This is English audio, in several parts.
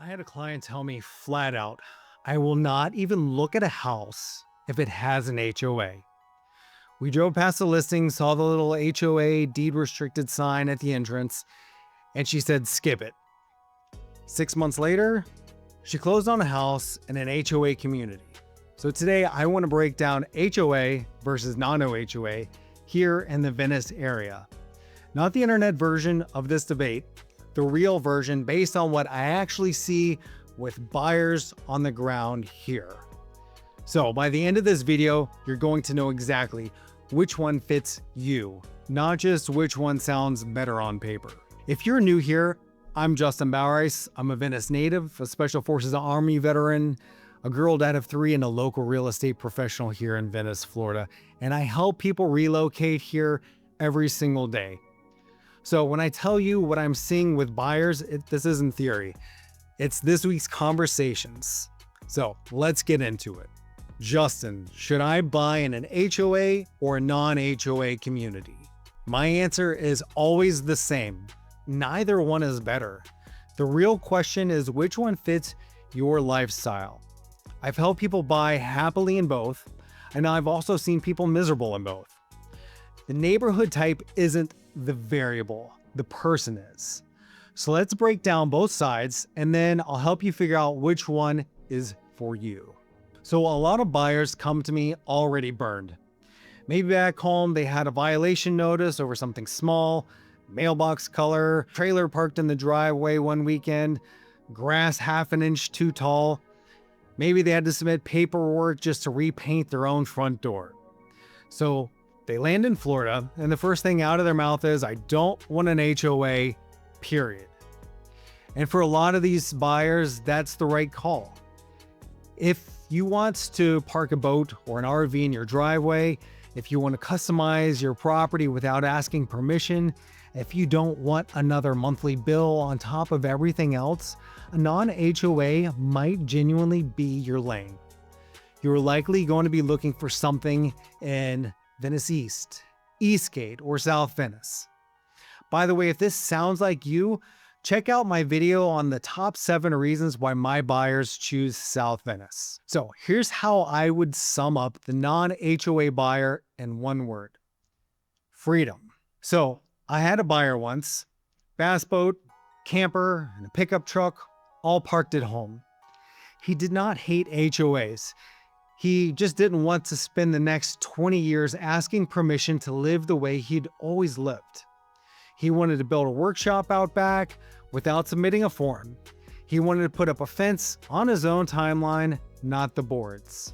I had a client tell me flat out, I will not even look at a house if it has an HOA. We drove past the listing, saw the little HOA deed restricted sign at the entrance, and she said, skip it. 6 months later, she closed on a house in an HOA community. So today I want to break down HOA versus non-HOA here in the Venice area. Not the internet version of this debate, the real version based on what I actually see with buyers on the ground here. So by the end of this video, you're going to know exactly which one fits you, not just which one sounds better on paper. If you're new here, I'm Justin Bowerice. I'm a Venice native, a Special Forces Army veteran, a girl dad of 3, and a local real estate professional here in Venice, Florida. And I help people relocate here every single day. So when I tell you what I'm seeing with buyers, this isn't theory. It's this week's conversations. So let's get into it. Justin, should I buy in an HOA or a non-HOA community? My answer is always the same. Neither one is better. The real question is which one fits your lifestyle. I've helped people buy happily in both, and I've also seen people miserable in both. The neighborhood type isn't the variable, the person is. So let's break down both sides, and then I'll help you figure out which one is for you. So a lot of buyers come to me already burned. Maybe back home they had a violation notice over something small, mailbox color, trailer parked in the driveway one weekend, grass half an inch too tall. Maybe they had to submit paperwork just to repaint their own front door. So they land in Florida, and the first thing out of their mouth is, I don't want an HOA, period. And for a lot of these buyers, that's the right call. If you want to park a boat or an RV in your driveway, if you want to customize your property without asking permission, if you don't want another monthly bill on top of everything else, a non-HOA might genuinely be your lane. You're likely going to be looking for something in Venice East, Eastgate, or South Venice. By the way, if this sounds like you, check out my video on the top 7 reasons why my buyers choose South Venice. So here's how I would sum up the non-HOA buyer in one word: freedom. So I had a buyer once, bass boat, camper, and a pickup truck, all parked at home. He did not hate HOAs. He just didn't want to spend the next 20 years asking permission to live the way he'd always lived. He wanted to build a workshop out back without submitting a form. He wanted to put up a fence on his own timeline, not the board's.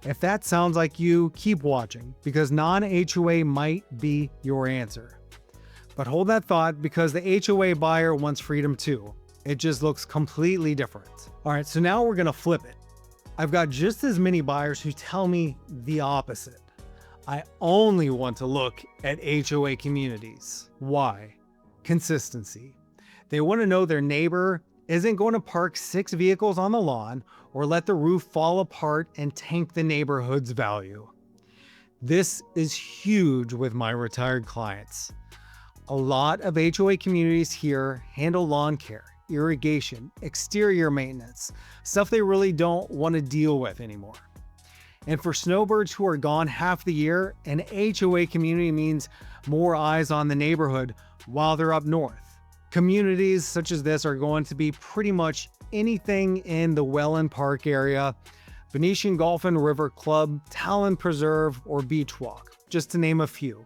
If that sounds like you, keep watching, because non-HOA might be your answer. But hold that thought, because the HOA buyer wants freedom too. It just looks completely different. All right, so now we're gonna flip it. I've got just as many buyers who tell me the opposite. I only want to look at HOA communities. Why? Consistency. They want to know their neighbor isn't going to park 6 vehicles on the lawn or let the roof fall apart and tank the neighborhood's value. This is huge with my retired clients. A lot of HOA communities here handle lawn care, irrigation, exterior maintenance, stuff they really don't want to deal with anymore. And for snowbirds who are gone half the year, an HOA community means more eyes on the neighborhood while they're up north. Communities such as this are going to be pretty much anything in the Wellen Park area, Venetian Golf and River Club, Talon Preserve, or Beach Walk, just to name a few.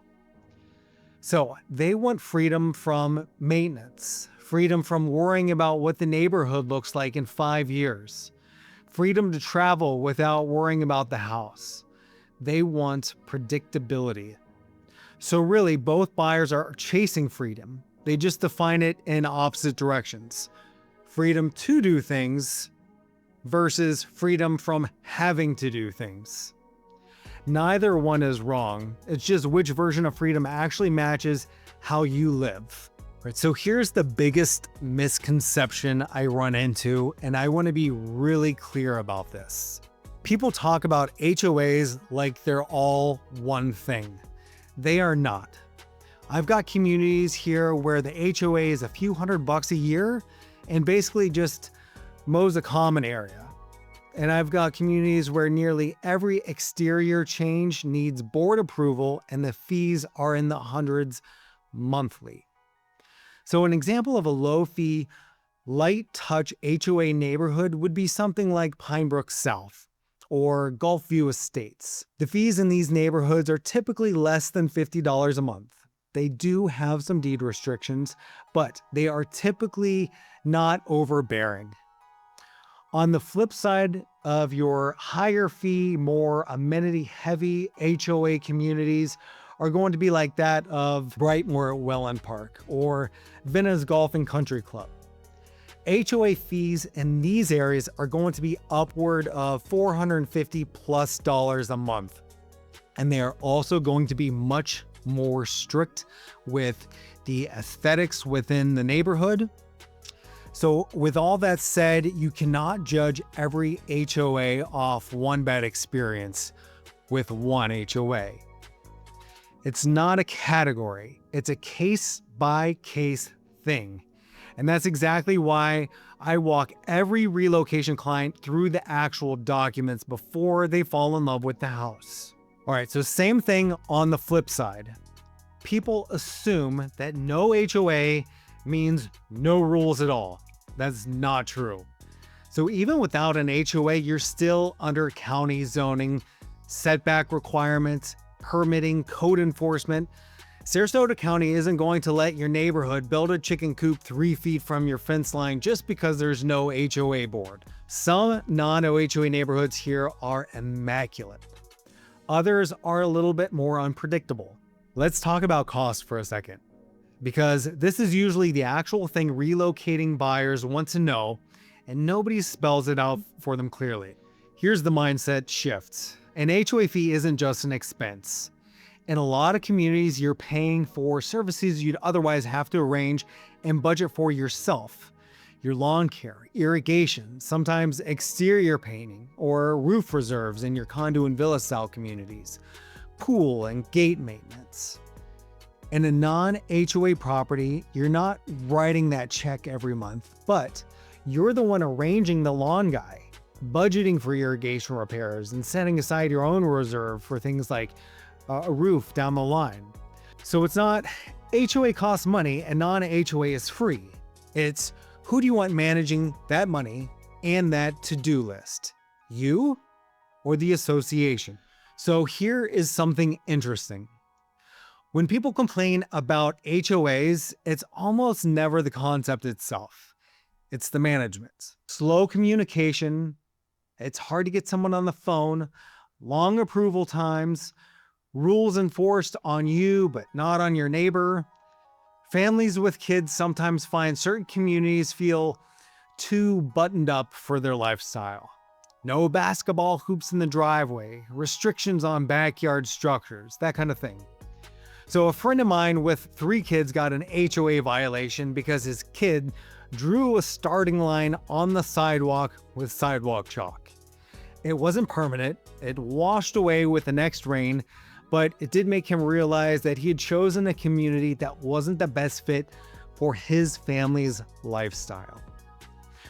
So they want freedom from maintenance, freedom from worrying about what the neighborhood looks like in 5 years, freedom to travel without worrying about the house. They want predictability. So really, both buyers are chasing freedom. They just define it in opposite directions. Freedom to do things versus freedom from having to do things. Neither one is wrong. It's just which version of freedom actually matches how you live. Right, so here's the biggest misconception I run into, and I want to be really clear about this. People talk about HOAs like they're all one thing. They are not. I've got communities here where the HOA is a few $100 a year and basically just mows a common area. And I've got communities where nearly every exterior change needs board approval and the fees are in the hundreds monthly. So an example of a low-fee, light-touch HOA neighborhood would be something like Pine Brook South or Gulfview Estates. The fees in these neighborhoods are typically less than $50 a month. They do have some deed restrictions, but they are typically not overbearing. On the flip side of your higher fee, more amenity-heavy HOA communities are going to be like that of Brightmoor at Wellen Park or Venice Golf and Country Club. HOA fees in these areas are going to be upward of $450+ a month. And they are also going to be much more strict with the aesthetics within the neighborhood. So with all that said, you cannot judge every HOA off one bad experience with one HOA. It's not a category, it's a case-by-case thing. And that's exactly why I walk every relocation client through the actual documents before they fall in love with the house. All right, so same thing on the flip side. People assume that no HOA means no rules at all. That's not true. So even without an HOA, you're still under county zoning, setback requirements, permitting, code enforcement. Sarasota County isn't going to let your neighborhood build a chicken coop 3 feet from your fence line just because there's no HOA board. Some non-HOA neighborhoods here are immaculate. Others are a little bit more unpredictable. Let's talk about cost for a second, because this is usually the actual thing relocating buyers want to know, and nobody spells it out for them clearly. Here's the mindset shift. An HOA fee isn't just an expense. In a lot of communities, you're paying for services you'd otherwise have to arrange and budget for yourself. Your lawn care, irrigation, sometimes exterior painting, or roof reserves in your condo and villa style communities, pool and gate maintenance. In a non-HOA property, you're not writing that check every month, but you're the one arranging the lawn guy, budgeting for irrigation repairs, and setting aside your own reserve for things like a roof down the line. So it's not HOA costs money and non-HOA is free. It's who do you want managing that money and that to-do list? You or the association? So here is something interesting. When people complain about HOAs, it's almost never the concept itself. It's the management. Slow communication, it's hard to get someone on the phone, long approval times, rules enforced on you but not on your neighbor. Families with kids sometimes find certain communities feel too buttoned up for their lifestyle. No basketball hoops in the driveway, restrictions on backyard structures, that kind of thing. So a friend of mine with 3 kids got an HOA violation because his kid drew a starting line on the sidewalk with sidewalk chalk. It wasn't permanent, it washed away with the next rain, but it did make him realize that he had chosen a community that wasn't the best fit for his family's lifestyle.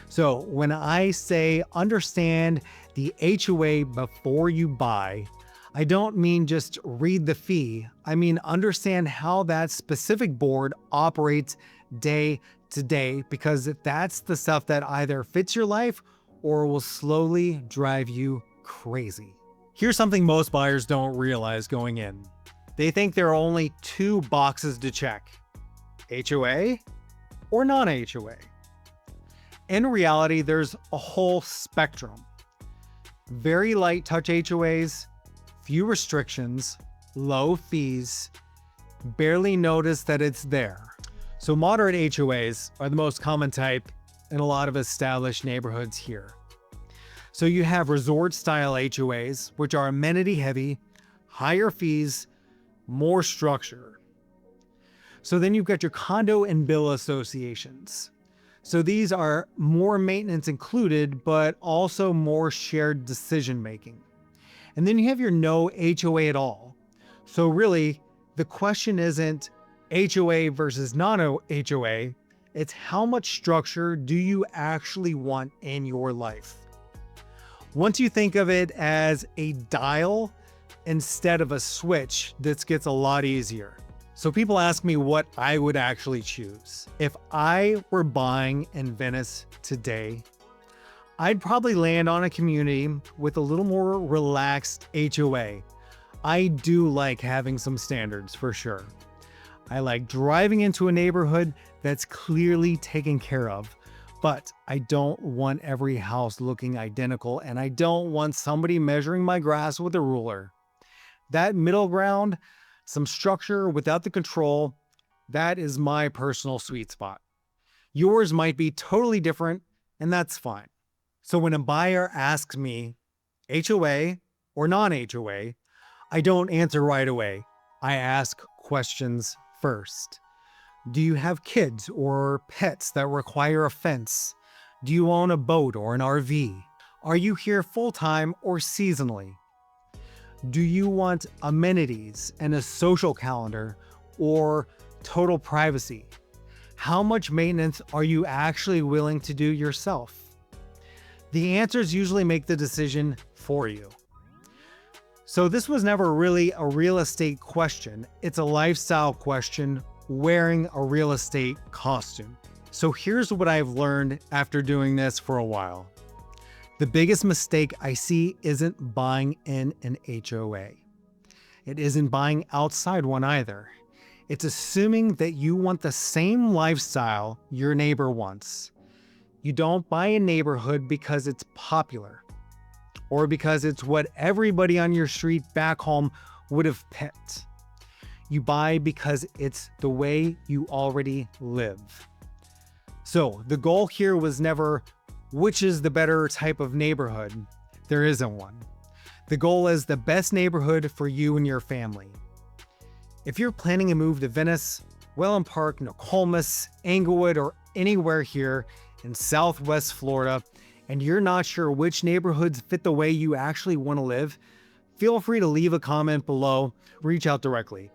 So when I say understand the HOA before you buy, I don't mean just read the fee. I mean understand how that specific board operates day to day, because that's the stuff that either fits your life or will slowly drive you crazy. Here's something most buyers don't realize going in. They think there are only 2 boxes to check: HOA or non-HOA. In reality, there's a whole spectrum. Very light touch HOAs, few restrictions, low fees, barely notice that it's there. So moderate HOAs are the most common type in a lot of established neighborhoods here. So you have resort style HOAs, which are amenity heavy, higher fees, more structure. So then you've got your condo and villa associations. So these are more maintenance included, but also more shared decision making. And then you have your no HOA at all. So really, the question isn't HOA versus non-HOA, It's how much structure do you actually want in your life? Once you think of it as a dial instead of a switch, this gets a lot easier. So people ask me what I would actually choose. If I were buying in Venice today, I'd probably land on a community with a little more relaxed HOA. I do like having some standards for sure. I like driving into a neighborhood that's clearly taken care of, but I don't want every house looking identical, and I don't want somebody measuring my grass with a ruler. That middle ground, some structure without the control, that is my personal sweet spot. Yours might be totally different, and that's fine. So when a buyer asks me, HOA or non-HOA, I don't answer right away. I ask questions first. Do you have kids or pets that require a fence? Do you own a boat or an RV? Are you here full-time or seasonally? Do you want amenities and a social calendar or total privacy? How much maintenance are you actually willing to do yourself? The answers usually make the decision for you. So this was never really a real estate question. It's a lifestyle question, wearing a real estate costume. So here's what I've learned after doing this for a while. The biggest mistake I see isn't buying in an HOA. It isn't buying outside one either. It's assuming that you want the same lifestyle your neighbor wants. You don't buy a neighborhood because it's popular or because it's what everybody on your street back home would have picked. You buy because it's the way you already live. So the goal here was never which is the better type of neighborhood. There isn't one. The goal is the best neighborhood for you and your family. If you're planning a move to Venice, Wellen Park, Nokomis, Englewood, or anywhere here in Southwest Florida, and you're not sure which neighborhoods fit the way you actually want to live, feel free to leave a comment below, reach out directly.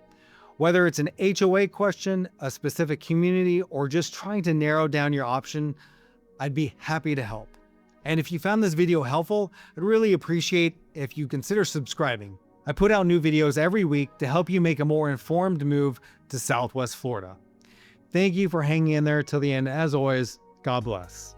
Whether it's an HOA question, a specific community, or just trying to narrow down your option, I'd be happy to help. And if you found this video helpful, I'd really appreciate if you consider subscribing. I put out new videos every week to help you make a more informed move to Southwest Florida. Thank you for hanging in there till the end. As always, God bless.